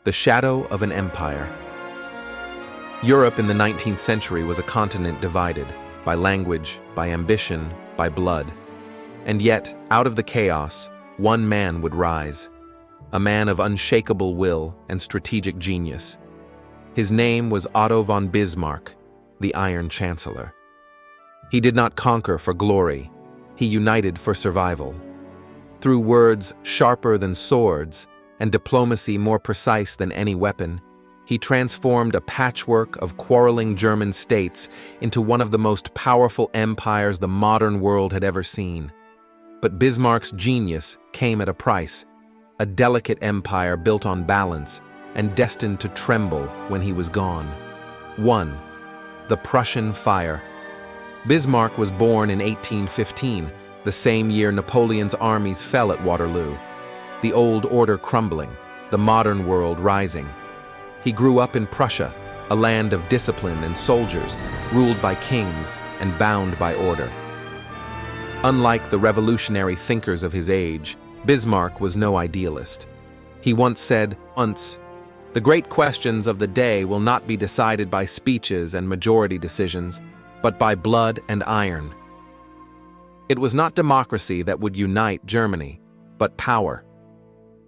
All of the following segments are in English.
The shadow of an empire. Europe in the 19th century was a continent divided by language, by ambition, by blood. And yet, out of the chaos, one man would rise, a man of unshakable will and strategic genius. His name was Otto von Bismarck, the Iron Chancellor. He did not conquer for glory, he united for survival. Through words sharper than swords and diplomacy more precise than any weapon, he transformed a patchwork of quarreling German states into one of the most powerful empires the modern world had ever seen. But Bismarck's genius came at a price, a delicate empire built on balance and destined to tremble when he was gone. 1. The Prussian Fire. Bismarck was born in 1815, the same year Napoleon's armies fell at Waterloo, the old order crumbling, the modern world rising. He grew up in Prussia, a land of discipline and soldiers, ruled by kings and bound by order. Unlike the revolutionary thinkers of his age, Bismarck was no idealist. He once said, "The great questions of the day will not be decided by speeches and majority decisions, but by blood and iron." It was not democracy that would unite Germany, but power.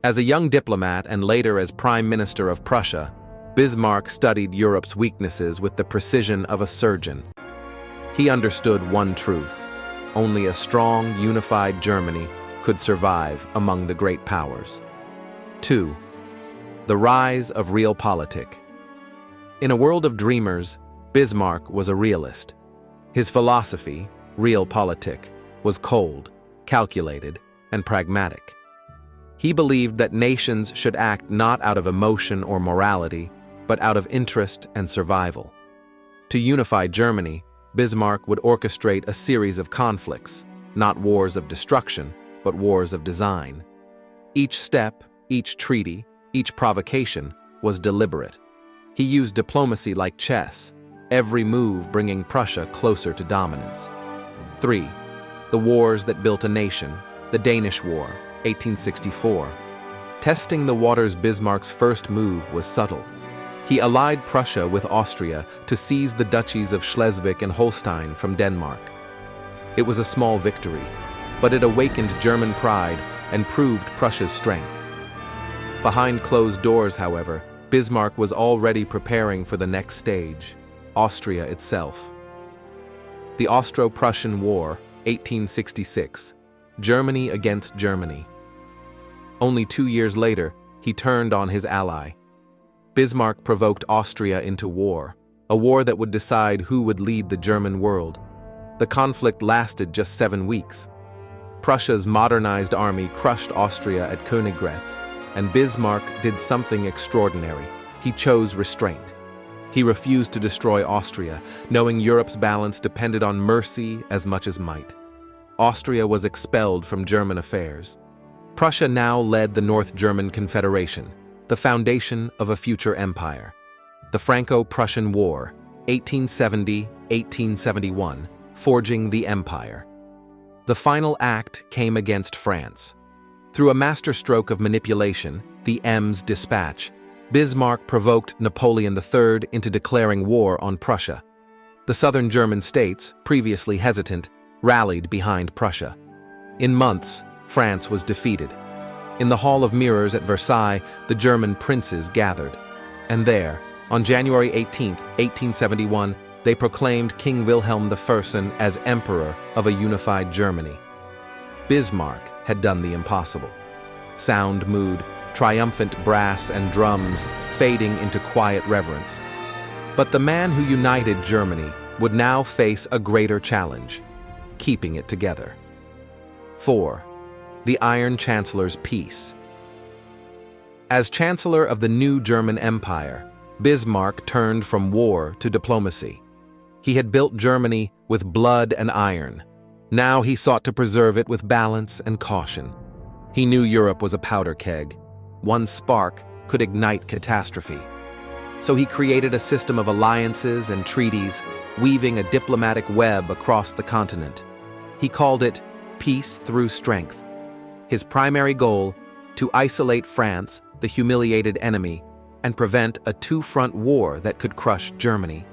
As a young diplomat and later as Prime Minister of Prussia, Bismarck studied Europe's weaknesses with the precision of a surgeon. He understood one truth: only a strong, unified Germany could survive among the great powers. 2. The rise of realpolitik. In a world of dreamers, Bismarck was a realist. His philosophy, realpolitik, was cold, calculated, and pragmatic. He believed that nations should act not out of emotion or morality, but out of interest and survival. To unify Germany, Bismarck would orchestrate a series of conflicts, not wars of destruction, but wars of design. Each step, each treaty, each provocation was deliberate. He used diplomacy like chess, every move bringing Prussia closer to dominance. 3. The wars that built a nation. The Danish War, 1864. Testing the waters, Bismarck's first move was subtle. He allied Prussia with Austria to seize the duchies of Schleswig and Holstein from Denmark. It was a small victory, but it awakened German pride and proved Prussia's strength. Behind closed doors, however, Bismarck was already preparing for the next stage, Austria itself. The Austro-Prussian War, 1866. Germany against Germany. Only 2 years later, he turned on his ally. Bismarck provoked Austria into war, a war that would decide who would lead the German world. The conflict lasted just 7 weeks. Prussia's modernized army crushed Austria at Königgrätz, and Bismarck did something extraordinary. He chose restraint. He refused to destroy Austria, knowing Europe's balance depended on mercy as much as might. Austria was expelled from German affairs. Prussia now led the North German Confederation, the foundation of a future empire. The Franco-Prussian War, 1870-1871, forging the empire. The final act came against France. Through a masterstroke of manipulation, the Ems Dispatch, Bismarck provoked Napoleon III into declaring war on Prussia. The southern German states, previously hesitant, rallied behind Prussia. In months, France was defeated. In the Hall of Mirrors at Versailles, the German princes gathered. And there, on January 18, 1871, they proclaimed King Wilhelm I as Emperor of a unified Germany. Bismarck had done the impossible. Sound mood, triumphant brass and drums fading into quiet reverence. But the man who united Germany would now face a greater challenge: keeping it together. 4. The Iron Chancellor's Peace. As Chancellor of the new German Empire, Bismarck turned from war to diplomacy. He had built Germany with blood and iron. Now he sought to preserve it with balance and caution. He knew Europe was a powder keg. One spark could ignite catastrophe. So he created a system of alliances and treaties, weaving a diplomatic web across the continent. He called it peace through strength. His primary goal, to isolate France, the humiliated enemy, and prevent a two-front war that could crush Germany.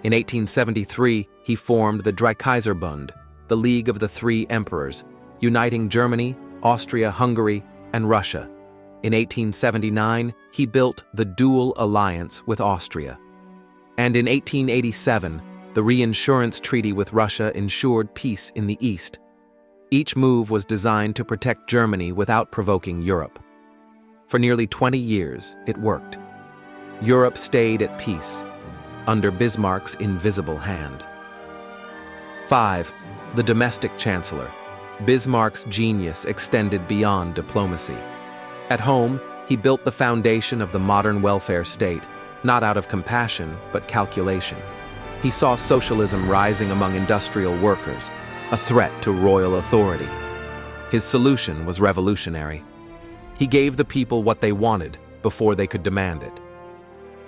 In 1873, he formed the Dreikaiserbund, the League of the Three Emperors, uniting Germany, Austria-Hungary, and Russia. In 1879, he built the Dual Alliance with Austria. And in 1887, the reinsurance treaty with Russia ensured peace in the East. Each move was designed to protect Germany without provoking Europe. For nearly 20 years, it worked. Europe stayed at peace, under Bismarck's invisible hand. 5. The domestic chancellor. Bismarck's genius extended beyond diplomacy. At home, he built the foundation of the modern welfare state, not out of compassion, but calculation. He saw socialism rising among industrial workers, a threat to royal authority. His solution was revolutionary. He gave the people what they wanted before they could demand it.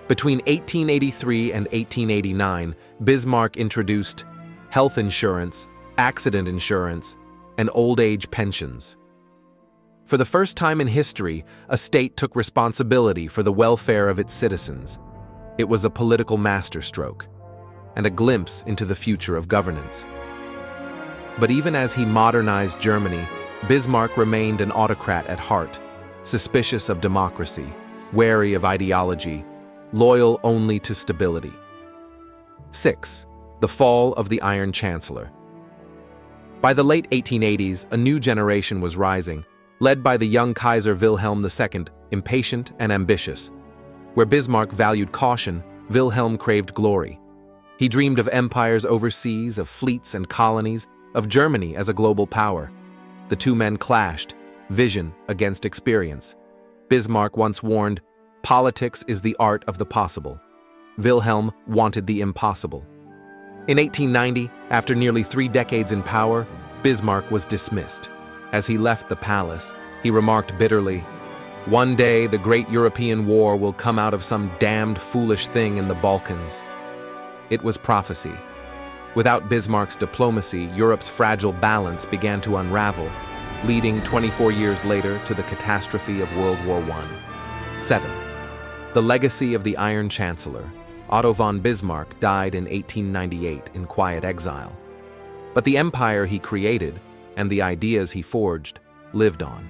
Between 1883 and 1889, Bismarck introduced health insurance, accident insurance, and old age pensions. For the first time in history, a state took responsibility for the welfare of its citizens. It was a political masterstroke, and a glimpse into the future of governance. But even as he modernized Germany, Bismarck remained an autocrat at heart, suspicious of democracy, wary of ideology, loyal only to stability. 6. The fall of the Iron Chancellor. By the late 1880s, a new generation was rising, led by the young Kaiser Wilhelm II, impatient and ambitious. Where Bismarck valued caution, Wilhelm craved glory. He dreamed of empires overseas, of fleets and colonies, of Germany as a global power. The two men clashed, vision against experience. Bismarck once warned, "Politics is the art of the possible." Wilhelm wanted the impossible. In 1890, after nearly 3 decades in power, Bismarck was dismissed. As he left the palace, he remarked bitterly, "One day the great European war will come out of some damned foolish thing in the Balkans." It was prophecy. Without Bismarck's diplomacy, Europe's fragile balance began to unravel, leading 24 years later to the catastrophe of World War I. 7. The legacy of the Iron Chancellor. Otto von Bismarck died in 1898 in quiet exile. But the empire he created, and the ideas he forged, lived on.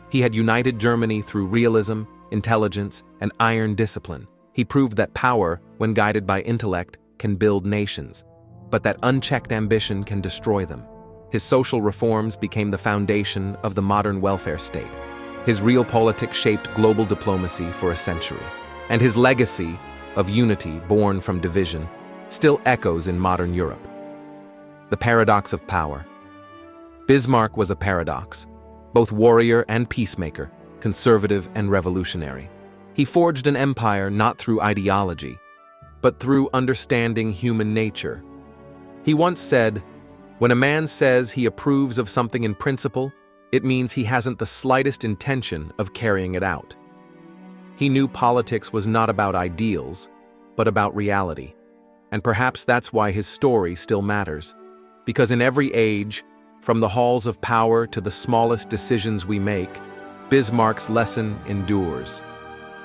He had united Germany through realism, intelligence, and iron discipline. He proved that power, when guided by intellect, can build nations, but that unchecked ambition can destroy them. His social reforms became the foundation of the modern welfare state. His realpolitik shaped global diplomacy for a century. And his legacy of unity born from division still echoes in modern Europe. The paradox of power. Bismarck was a paradox, both warrior and peacemaker, conservative and revolutionary. He forged an empire not through ideology, but through understanding human nature. He once said, "When a man says he approves of something in principle, it means he hasn't the slightest intention of carrying it out." He knew politics was not about ideals, but about reality. And perhaps that's why his story still matters. Because in every age, from the halls of power to the smallest decisions we make, Bismarck's lesson endures.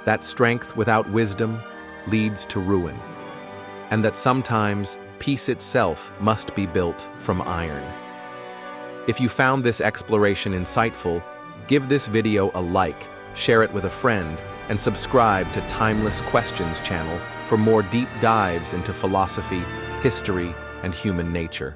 That strength without wisdom leads to ruin. And that sometimes peace itself must be built from iron. If you found this exploration insightful, give this video a like, share it with a friend, and subscribe to Timeless Questions channel for more deep dives into philosophy, history, and human nature.